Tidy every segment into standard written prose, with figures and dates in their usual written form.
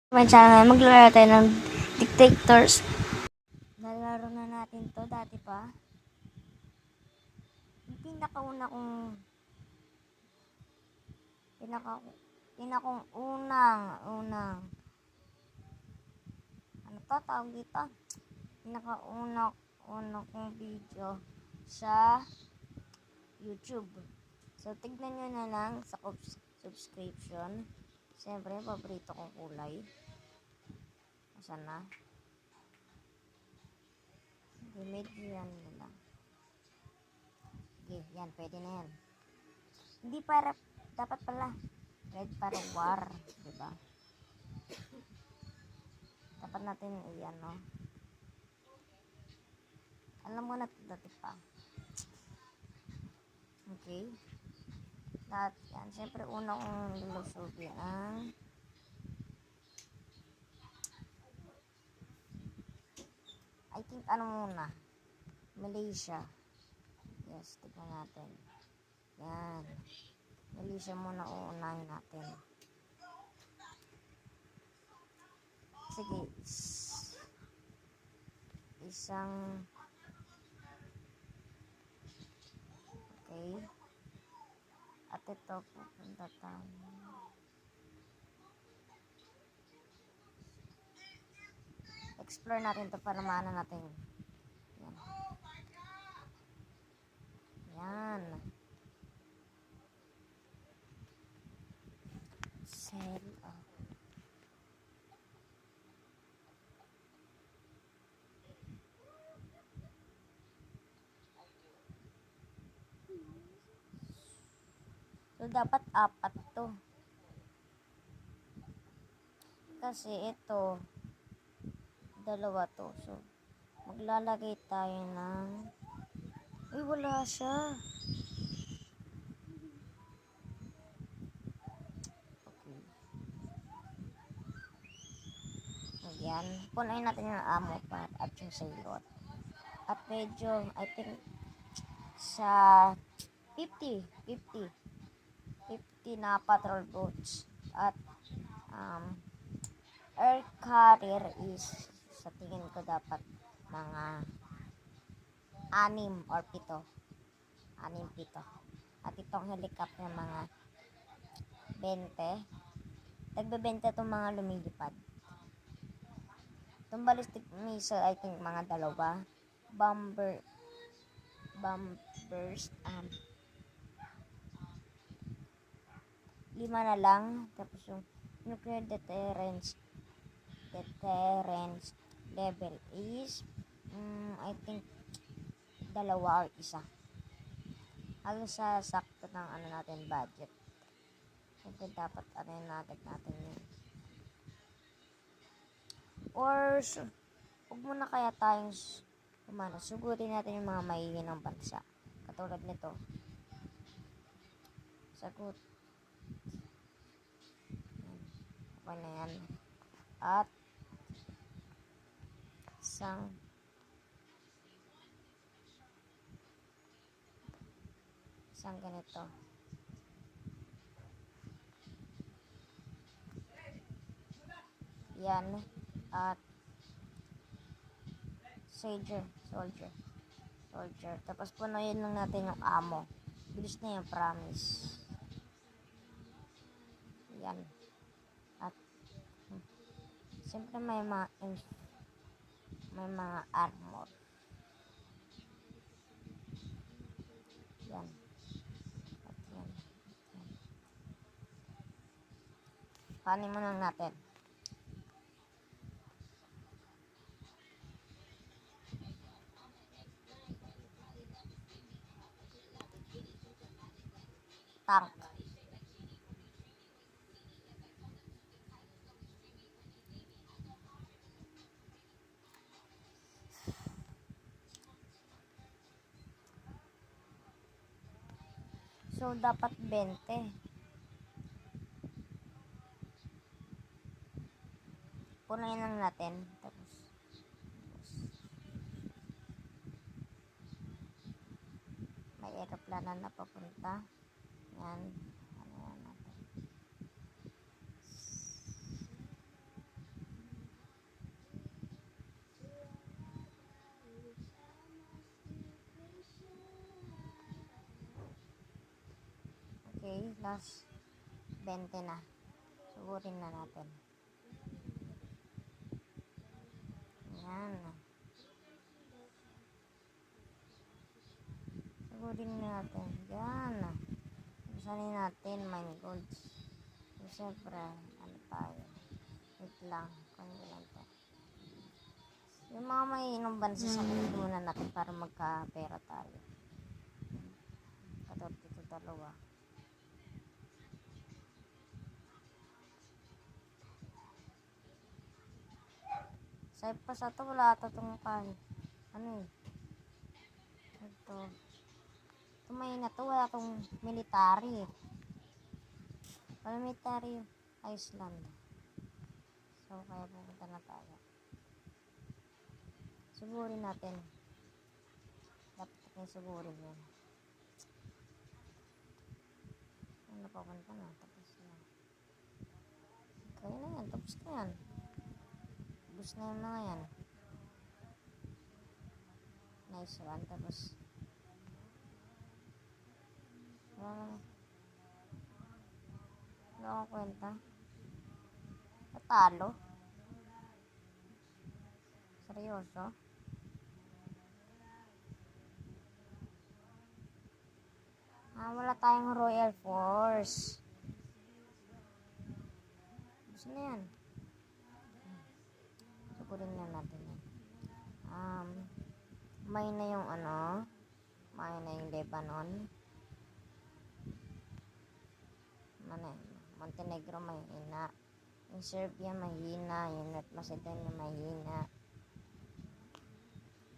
My channel, maglaro tayo ng Dictators. Nalaro na natin to dati pa. Yung pinakauna kong pinakong unang ano to tawag dito? Pinakauna kong video sa YouTube. So tignan nyo na lang sa subscription. Siyempre, paborito kong kulay. Asan na? Medyo yan nila. Okay, yan. Pwede na yan. Hindi para, dapat pala. Red para war. Diba? Dapat natin iyan, no? Alam mo na dati pa. Okay. Lahat yan. Siyempre, una kong lulusubin ang I think ano muna? Malaysia. Yes, tignan natin. Yan. Malaysia muna uunahin natin. Sige. Isang okay. At ito pupunta tayo. Explore natin to para maano natin. Yan. Yan. Sell up. So, dapat apat to. Kasi ito, dalawa to. So, maglalagay tayo ng uy, wala siya. Okay. Ayan. Punuin natin yung ammo pad at yung sailot. At medyo, I think, sa 50 na patrol boats. At, air carrier is, sa tingin ko dapat, mga 6 or 7. 6-7. At itong helicopter mga 20. Tagbe-20 itong mga lumilipad. Itong ballistic missile, I think mga 2. Bombers, 5 na lang. Tapos yung nuclear deterrence level is I think 2 or 1. Halos sa sakto ng ano natin budget. Siyempre dapat ano yung natin yun. Or huwag muna kaya tayong sugutin natin yung mga mahihinang bansa. Katulad nito. Sagot. Okay na yan. At isang ganito. Yan. At soldier. Tapos punuin lang natin yung ammo. Bilis na yung promise. Yan. At siyempre may mga armor. Yan. At yan. Panin mo lang natin. Tank. So, dapat 20. Punuin lang natin. Tapos may aeroplano na papunta. Yan. Ano yan natin. Plus 20 na. Sugurin na natin. Yan. Sugurin na natin. Yan. Sanin natin mine golds. So, siyempre, ano tayo? Wait lang. Kanya lang to. Yung mga may inong bansa sa muna natin para magka-pera tayo. 42 dalawa. Sa pa sa to wala ata itong ano eh. Ito. Tumay na to, wala itong military eh. Wala military Iceland. So kaya pupunta na tayo. Sugurin natin. Dapat natin sugurin yun. Ano papunta na? Tapos na. Kaya na yan. Tapos na yan. Tapos na yung mga yan. Nice one. Tapos wala akong kwenta. Natalo. Seryoso. Wala tayong Royal Force. Gusto na yan. Sugurin na natin yan. May na yung ano. May na yung Lebanon. Montenegro mahina. Yung Serbia mahina. Yung North Macedonia mahina.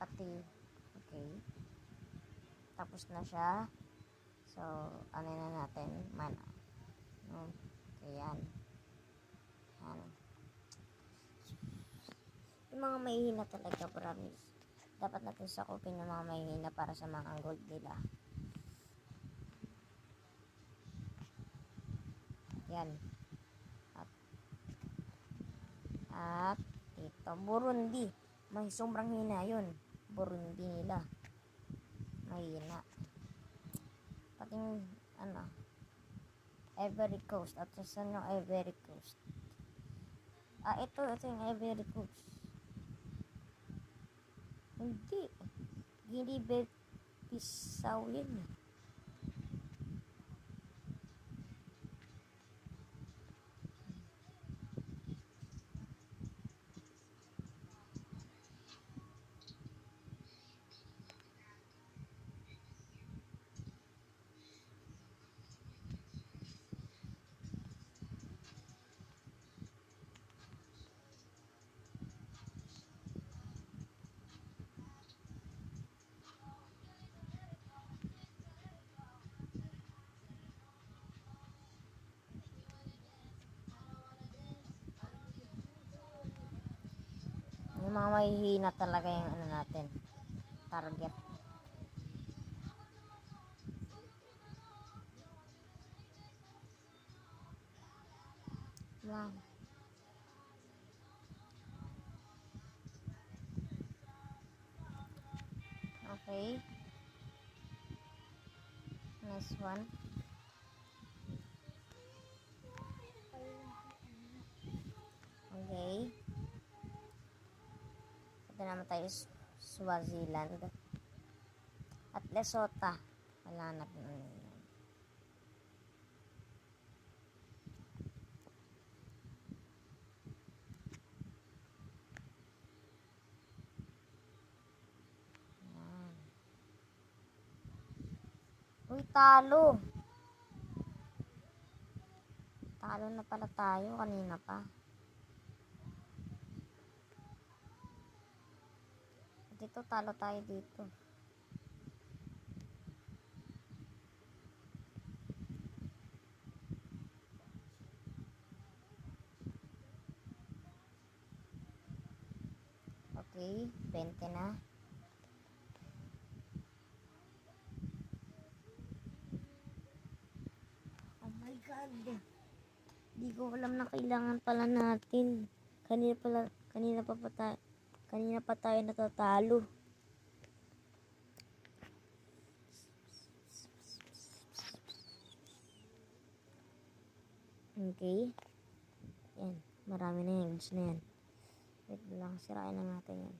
Pati. Okay. Tapos na siya. So, ano na natin? Mana. Okay, yan. Yan. Yung mga mahihina talaga, promise. Dapat natin sakupin yung mga mahihina para sa mga gold nila. Yan. At ito, Burundi. May sobrang hina yun. Burundi nila. Mahina. Pating, ano, Ivory Coast. At saan yung Ivory Coast? Ito yung Ivory Coast. Hindi. Guinea-Bissau yun. Yung mga mahihina talaga yung ano natin. Target. Lang. Okay. Next one. Okay. Ito naman tayo Swaziland. At Lesotho. Wala na. Uy, talo. Talo na pala tayo kanina pa. Dito, talo tayo dito. Okay, 20 na. Oh my God. Di ko alam na kailangan pala natin. Kanina pa tayo natatalo. Okay. Yan. Marami na yan. Gusto na yan. Wait lang. Sirain lang natin yan.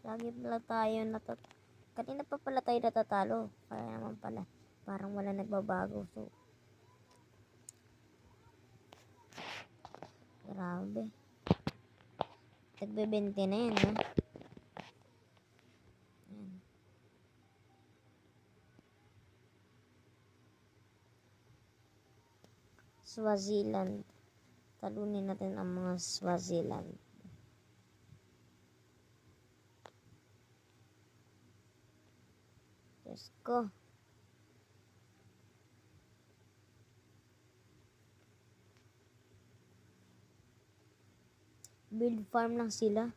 Lagi pala tayo kanina pa pala tayo natatalo. Kaya naman pala. Parang wala nagbabago. So, grabe. Tagbe-20 na yan, ha? Yan. Swaziland. Talunin natin ang mga Swaziland. Let's go. Build farm lang sila.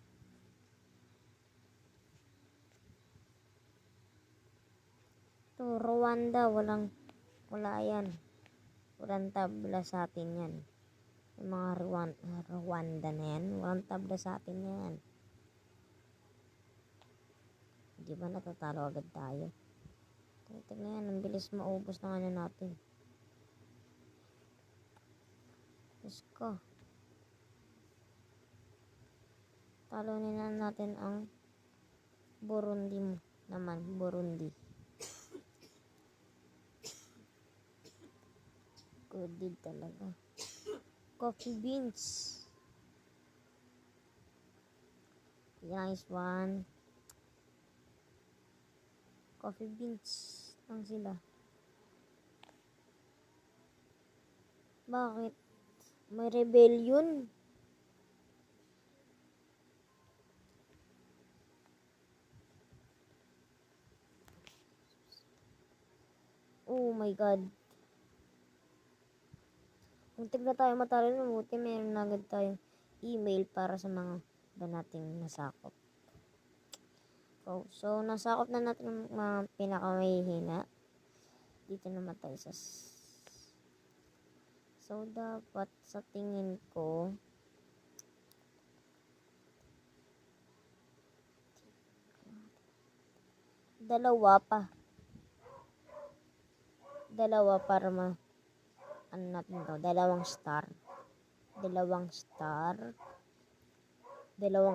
To Rwanda, wala yan. Walang tabla sa atin yan. Yung mga Rwanda na yan, walang tabla sa atin yan. Di ba natatalo agad tayo? Tignan yan, ang bilis maubos ng ano natin. Let's go. Talunin na natin ang Burundi naman. Burundi. Good deal talaga. Coffee beans. Nice one. Coffee beans lang sila. Bakit? May rebellion. Oh my God. Kung tigna tayo matalo, mabuti meron na agad tayong email para sa mga ba nating nasakop. So, nasakop na natin ang mga pinakamahihina. Dito naman tayo sa so, dapat sa tingin ko dalawa para ano natin to, dalawang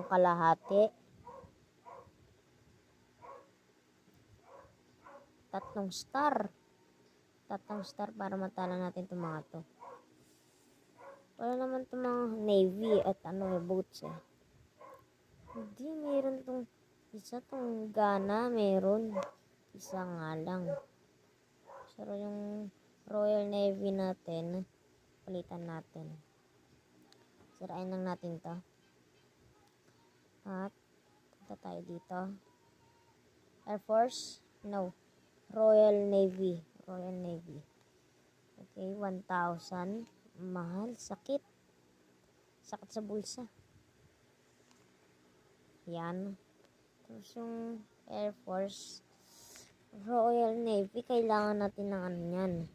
kalahati, tatlong star para matala natin itong mga to. Wala naman itong mga navy at boats eh. Hindi, meron itong isa, itong Ghana, meron isa nga lang. Pero yung Royal Navy natin, palitan natin. Sirain lang natin to. At punta tayo dito. Air Force? No. Royal Navy. Okay, 1,000. Mahal. Sakit sa bulsa. Yan. Tapos yung Air Force, Royal Navy, kailangan natin ng ano yan.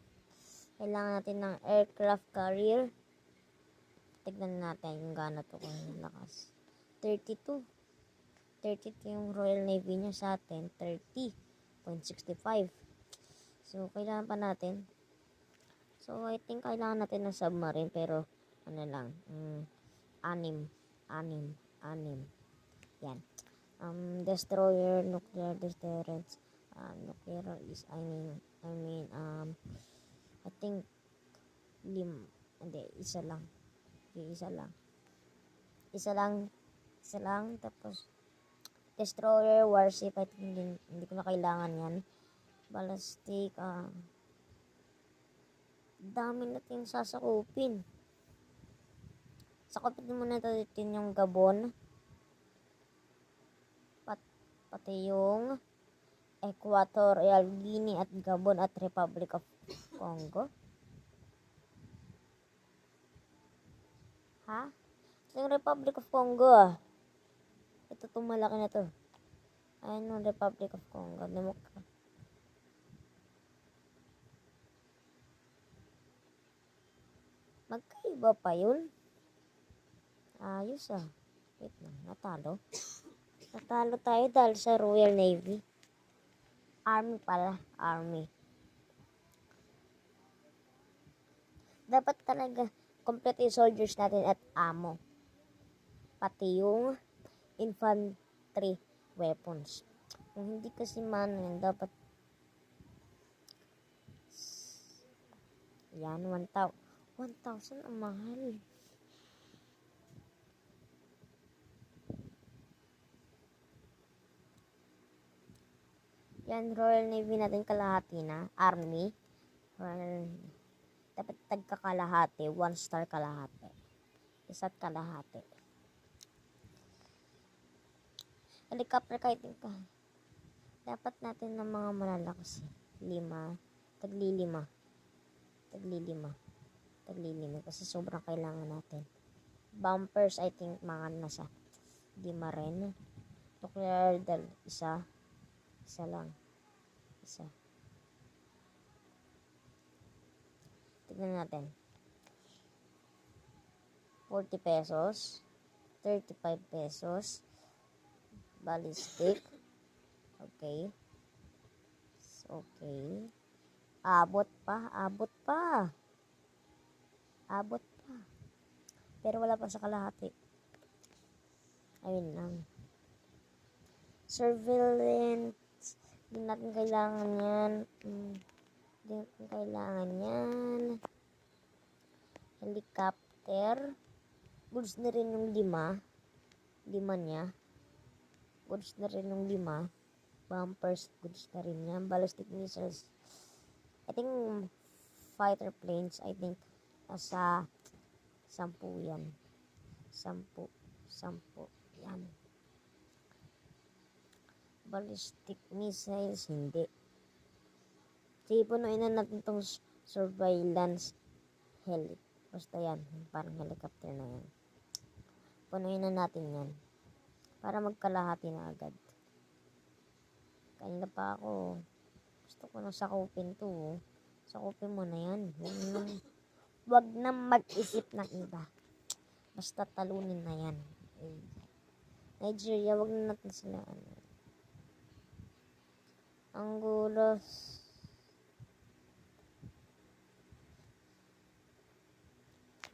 Kailangan natin ng aircraft carrier. Tignan natin yung gana to kung lakas. 32 yung Royal Navy niya sa atin. 30.65. So, kailangan pa natin. So, I think kailangan natin ng submarine. Pero, ano lang. 6. Yan. Destroyer, nuclear deterrence. Nuclear is, I think, isa lang. Okay, isa lang. Tapos, destroyer, warship, I think hindi ko na kailangan yan. Ballistic, dami natin sasakupin. Sakupin muna natin yung Gabon. Pati yung Equatorial Guinea at Gabon at Republic of Congo. Ha? Ito yung Republic of Congo Ito itong malaki na to. Ayan yung Republic of Congo. Magkaiba pa yun. Ayos Wait lang, natalo tayo dahil sa Royal Navy. Army pala, Army. Dapat talaga complete yung soldiers natin at ammo. Pati yung infantry weapons. Kung hindi kasi yan, dapat yan, 1,000. 1,000 ang mahal. Yan, Royal Navy natin kalahati na. Army. Royal, dapat tagkakalahati. 1 star kalahati. Isa't kalahati. Helicopter kahit ka. Dapat natin ng mga malalakas. 5. Tagli 5. Kasi sobrang kailangan natin. Bumpers, I think, mga nasa 5 rin. Nuclear dal, isa lang. Tignan natin. 40 pesos. 35 pesos. Ballistic. Okay. Abot pa. Pero wala pa sa kalahati. Ayun lang. Surveillance. Hindi natin kailangan yan. Helicopter. Goods na rin yung 5. 5 niya. Goods na rin yung 5. Bumpers, goods na rin yan. Ballistic missiles. I think fighter planes, I think nasa 10 yan. 10. Yan. Ballistic missiles, hindi. Sige, punuin na natin tong surveillance heli. Basta yan, parang helicopter na yan. Punuin na natin yan. Para magkalahati na agad. Kanina pa ako. Gusto ko na sakupin to. Sakupin mo na yan. Huwag na mag-isip ng iba. Basta talunin na yan. Nigeria, wag na natin sila. Angola.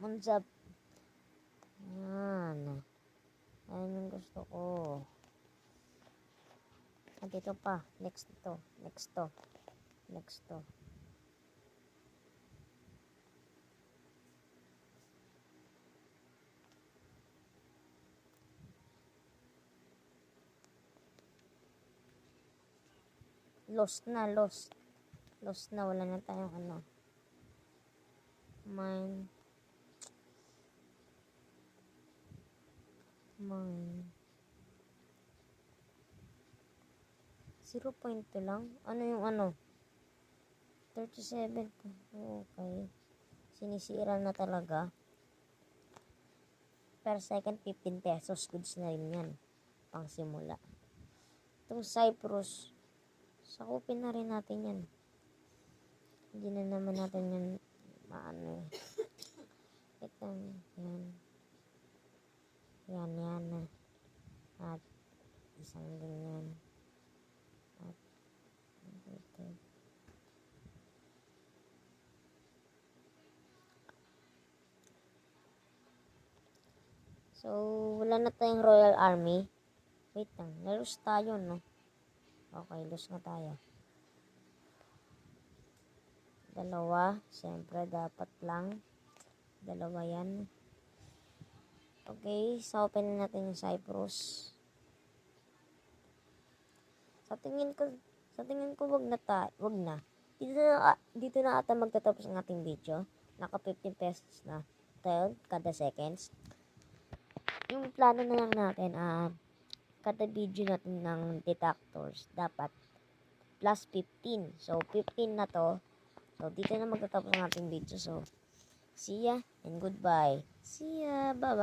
Munjab. Yan. Ayan yung gusto ko. At ito pa. Next to. Lost na. Wala na tayong Mine. 0.2 lang. Ano yung 37. Okay. Sinisira na talaga. Per second, 15 pesos. Goods na rin yan. Pang simula. Itong Cyprus, sakupin na rin natin yan. Hindi na naman natin yan ito, yan. At isang ganyan. At ito. So, wala na tayong Royal Army. Wait lang, nalos tayo, no? Okay, lose na tayo. 2, siyempre dapat lang 2 yan. Okay, so open na natin yung Cyprus. Sa tingin ko wag na. Dito na ata magtatapos ang ating video. Naka 15 pesos na tayo kada seconds. Yung plano na lang natin kada video natin ng detectors dapat plus 15. So 15 na to. So dito na magtatapos ang ating video. So see ya and goodbye. See ya. Bye-bye.